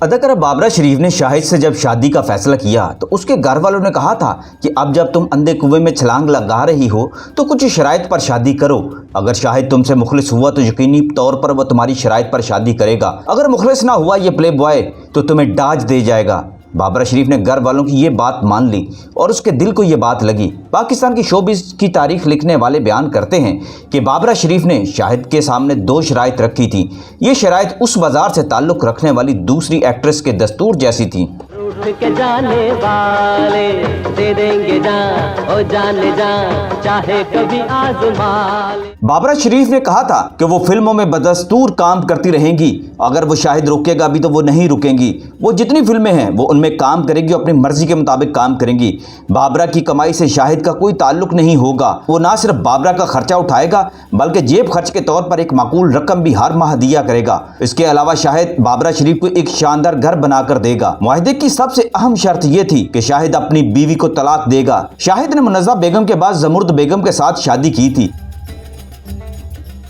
अदाकारा बाबरा शरीफ ने शाहिद से जब शादी का फैसला किया तो उसके घर वालों ने कहा था कि अब जब तुम अंधे कुएं में छलांग लगा रही हो तो कुछ शराइत पर शादी करो। अगर शाहिद तुमसे मुखलिस हुआ तो यकीनी तौर पर वह तुम्हारी शराइत पर शादी करेगा। अगर मुखलिस ना हुआ ये प्ले बॉय तो तुम्हें डाज दे जाएगा। बाबरा शरीफ ने घर वालों की ये बात मान ली और उसके दिल को ये बात लगी। पाकिस्तान की शोबिज़ की तारीख लिखने वाले बयान करते हैं कि बाबरा शरीफ ने शाहिद के सामने 2 शराइत रखी थी। ये शराइत उस बाजार से ताल्लुक़ रखने वाली दूसरी एक्ट्रेस के दस्तूर जैसी थी। के जाने वाले दे देंगे जान ओ जाने जान चाहे कभी आज़मा ले। बाबरा शरीफ ने कहा था कि वो फिल्मों में बदस्तूर काम करती रहेंगी। अगर वो शाहिद रोकेगा भी तो वो नहीं रुकेंगी। वो जितनी फिल्में हैं वो उनमें काम करेंगी, अपनी मर्जी के मुताबिक काम करेंगी। बाबरा की कमाई से शाहिद का कोई ताल्लुक नहीं होगा। वो ना सिर्फ बाबरा का खर्चा उठाएगा बल्कि जेब खर्च के तौर पर एक माकूल रकम भी हर माह दिया करेगा। इसके अलावा शाहिद बाबरा शरीफ को एक शानदार घर बनाकर देगा। मुआहदे की सबसे अहम शर्त यह थी कि शाहिद अपनी बीवी को तलाक देगा। शाहिद ने मुनज़्ज़ा बेगम के बाद ज़मुर्द बेगम के साथ शादी की थी।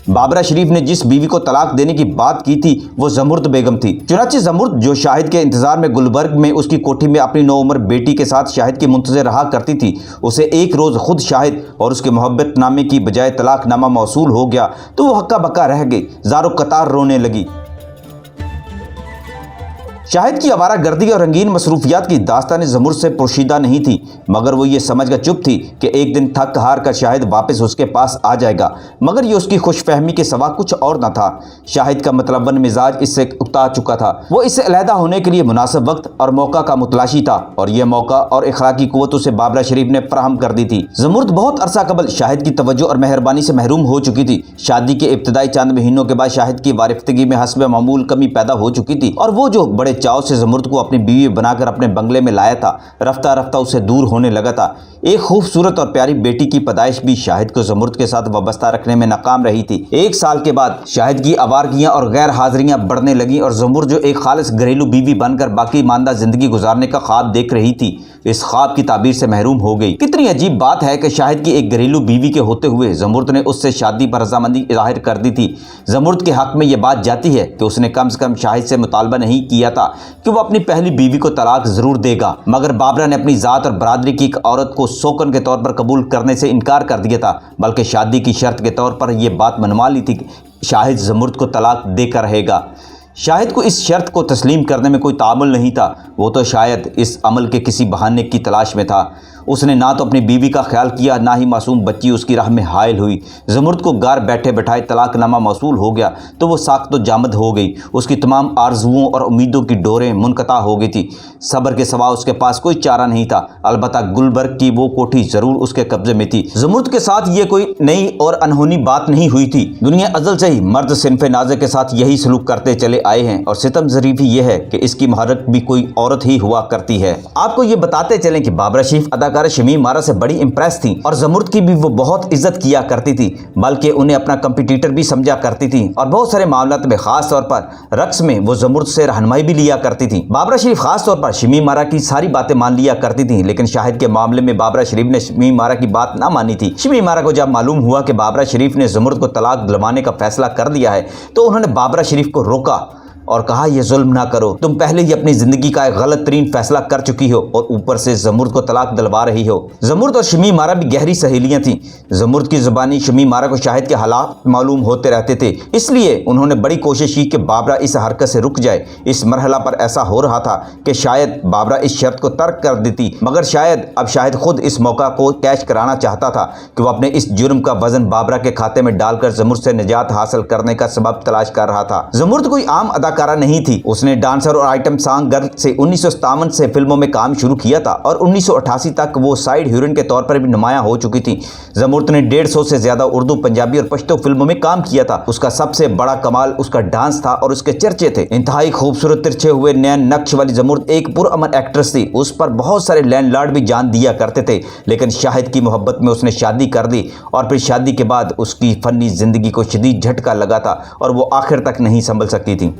बाबरा शरीफ ने जिस बीवी को तलाक देने की बात की थी वो ज़मुर्द बेगम थी। चुनांचे ज़मुर्द जो शाहिद के इंतजार में गुलबर्ग में उसकी कोठी में अपनी नौउम्र बेटी के साथ शाहिद की मुंतज़िर रहा करती थी, उसे एक रोज़ खुद शाहिद और उसके मोहब्बतनामे की बजाय तलाकनामा मौसूल हो गया तो वो हक्का बक्का रह गई, ज़ारो कतार रोने लगी। शाहिद की आवारा गर्दी और रंगीन मसरूफियात की दास्तान ज़मुर्द से पोशीदा नहीं थी, मगर वो ये समझकर चुप थी कि एक दिन थक हार कर शाहिद वापस उसके पास आ जाएगा। मगर ये उसकी खुशफहमी के सिवा कुछ और न था। शाहिद का मतलबन मिजाज इससे उकता चुका था। वो इससे अलहदा होने के लिए मुनासिब वक्त और मौका का मुतलाशी था और यह मौका और इखलाकी कुव्वत उसे बाबरा शरीफ ने फराहम कर दी थी। ज़मुर्द बहुत अरसा कबल शाहिद की तवज्जो और मेहरबानी से महरूम हो चुकी थी। शादी के इब्तदाई चंद महीनों के बाद शाहिद की वारिफ्तगी में हस्ब मामूल कमी पैदा हो चुकी थी और वो जो बड़े चाव से ज़मुर्द को अपनी बीवी बनाकर अपने बंगले में लाया था, रफ्ता रफ्ता उससे दूर होने लगा था। एक खूबसूरत और प्यारी बेटी की पैदाइश भी शाहिद को ज़मुर्द के साथ वाबस्ता रखने में नाकाम रही थी। 1 साल के बाद शाहिद की आवारगियां और गैर हाजिरियां बढ़ने लगीं और ज़मुर्द जो एक खालिस घरेलू बीवी बनकर बाकी मानदा जिंदगी गुजारने का ख्वाब देख रही थी, इस ख्वाब की ताबीर से महरूम हो गई। कितनी अजीब बात है कि शाहिद की एक घरेलू बीवी के होते हुए ज़मुर्द ने उससे शादी पर रजामंदी जाहिर कर दी थी। ज़मुर्द के हक में यह बात जाती है कि उसने कम से कम शाहिद से मुतालबा नहीं किया था कि वो अपनी पहली बीवी को तलाक जरूर देगा, मगर बाबरा ने अपनी जात और बरादरी की एक औरत को सोकन के तौर पर कबूल करने से इनकार कर दिया था, बल्कि शादी की शर्त के तौर पर यह बात मनवा ली थी कि शाहिद ज़मुर्द को तलाक देकर रहेगा। शाहिद को इस शर्त को तस्लीम करने में कोई तामुल नहीं था। वो तो शायद इस अमल के किसी बहाने की तलाश में था। उसने ना तो अपनी बीवी का ख्याल किया, ना ही मासूम बच्ची उसकी राह में हायल हुई। ज़मुर्द को घर बैठे बैठाए तलाकनामा मौसूल हो गया तो वो साख्त जामद हो गई। उसकी तमाम आरजुओं और उम्मीदों की डोरें मुनक़ता हो गई थी। सब्र के सिवा उसके पास कोई चारा नहीं था। अलबत्ता गुलबर्ग की वो कोठी ज़रूर उसके कब्जे में थी। ज़मुर्द के साथ ये कोई नई और अनहोनी बात नहीं हुई थी। दुनिया अज़ल से ही मर्द सिन्फ़े नाज़े के साथ यही सलूक करते चले आए हैं और सितम ज़रीफ़ी ये है कि इसकी महरक भी कोई औरत ही हुआ करती है। आपको ये बताते चलें कि बाबरा शरीफ अदाकारा शमीम आरा से बड़ी इम्प्रेस थी और ज़मुर्द की भी वो बहुत इज्जत किया करती थी, बल्कि उन्हें अपना कंपटीटर भी समझा करती थी और बहुत सारे मामलात में खास तौर पर रक्स में वो ज़मुर्द से रहनुमाई भी लिया करती थी। बाबरा शरीफ खास तौर पर शमीम आरा की सारी बातें मान लिया करती थी, लेकिन शाहिद के मामले में बाबरा शरीफ ने शमीम आरा की बात ना मानी थी। शमीम आरा को जब मालूम हुआ कि बाबरा शरीफ ने ज़मुर्द को तलाक दिलवाने का फैसला कर दिया है तो उन्होंने बाबरा शरीफ को रोका और कहा, यह जुल्म ना करो, तुम पहले ही अपनी जिंदगी का एक गलत तरीन फैसला कर चुकी हो और ऊपर से ज़मुर्द को तलाक दिलवा रही हो। ज़मुर्द और शमीम आरा भी गहरी सहेलियां थीं। ज़मुर्द की ज़ुबानी शमीम आरा को शाहिद के हालात मालूम होते रहते थे, इसलिए उन्होंने बड़ी कोशिश की कि बाबरा इस हरकत से रुक जाए। इस मरहला पर ऐसा हो रहा था कि शायद बाबरा इस शर्त को तर्क कर देती, मगर शायद अब शाहिद खुद इस मौका को कैच कराना चाहता था कि वह अपने इस जुर्म का वजन बाबरा के खाते में डालकर ज़मुर्द से निजात हासिल करने का सबब तलाश कर रहा था। ज़मुर्द कोई आम अदाकारा नहीं थी। उसने डांसर और आइटम सॉन्ग गर्ल से 1957 से फिल्मों में काम शुरू किया था और 1988 तक वो साइड हीरोइन के तौर पर भी नुमायां हो चुकी थी। ज़मुर्द ने 150 से ज्यादा उर्दू, पंजाबी और पश्तो फिल्मों में काम किया था। उसका सबसे बड़ा कमाल उसका डांस था और उसके चर्चे थे। इंतहाई खूबसूरत तिरछे हुए नैन नक्श वाली ज़मुर्द एक पुरअमन एक्ट्रेस थी। उस पर बहुत सारे लैंडलॉर्ड भी जान दिया करते थे, लेकिन शाहिद की मोहब्बत में उसने शादी कर दी और फिर शादी के बाद उसकी फनी जिंदगी को शदीद झटका लगा था और वो आखिर तक नहीं संभल सकती थी।